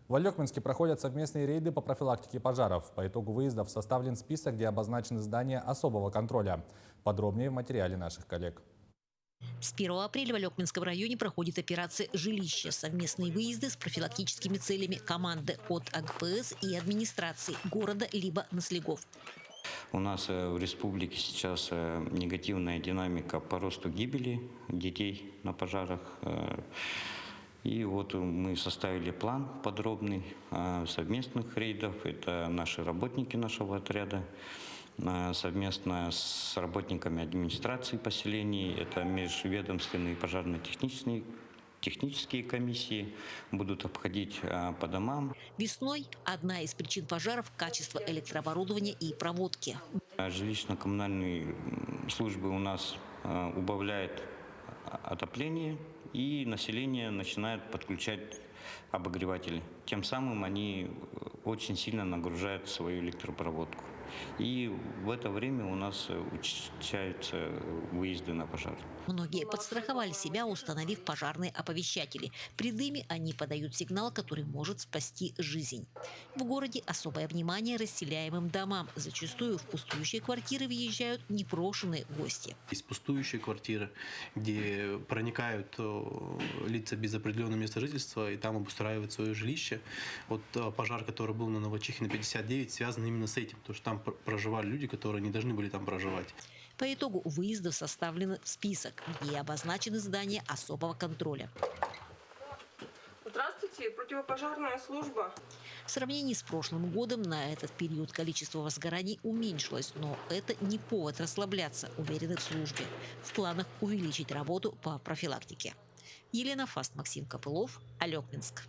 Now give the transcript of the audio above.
В Алекминске проходят совместные рейды по профилактике пожаров. По итогу выездов составлен список, где обозначены здания особого контроля. Подробнее в материале наших коллег. С 1 апреля в Алекминском районе проходит операция «Жилище». Совместные выезды с профилактическими целями команды от АГПС и администрации города либо наследников. У нас в республике сейчас негативная динамика по росту гибели детей на пожарах. И вот мы составили план подробный совместных рейдов. Это наши работники нашего отряда, совместно с работниками администрации поселений. Это межведомственные пожарно-технические комиссии будут обходить по домам. Весной одна из причин пожаров – качество электрооборудования и проводки. Жилищно-коммунальные службы у нас убавляют отопление, и население начинает подключать обогреватели. Тем самым они очень сильно нагружают свою электропроводку. И в это время у нас учащаются выезды на пожар. Многие подстраховали себя, установив пожарные оповещатели. При дыме они подают сигнал, который может спасти жизнь. В городе особое внимание расселяемым домам. Зачастую в пустующие квартиры въезжают непрошенные гости. Есть пустующие квартиры, где проникают лица без определенного места жительства и там обустраивают свое жилище. Вот пожар, который был на Новочихина 59, связан именно с этим, потому что там проживали люди, которые не должны были там проживать. По итогу выездов составлен список, где обозначены здания особого контроля. Здравствуйте, противопожарная служба. В сравнении с прошлым годом на этот период количество возгораний уменьшилось, но это не повод расслабляться, уверены в службе. В планах увеличить работу по профилактике. Елена Фаст, Максим Копылов, Алекминск.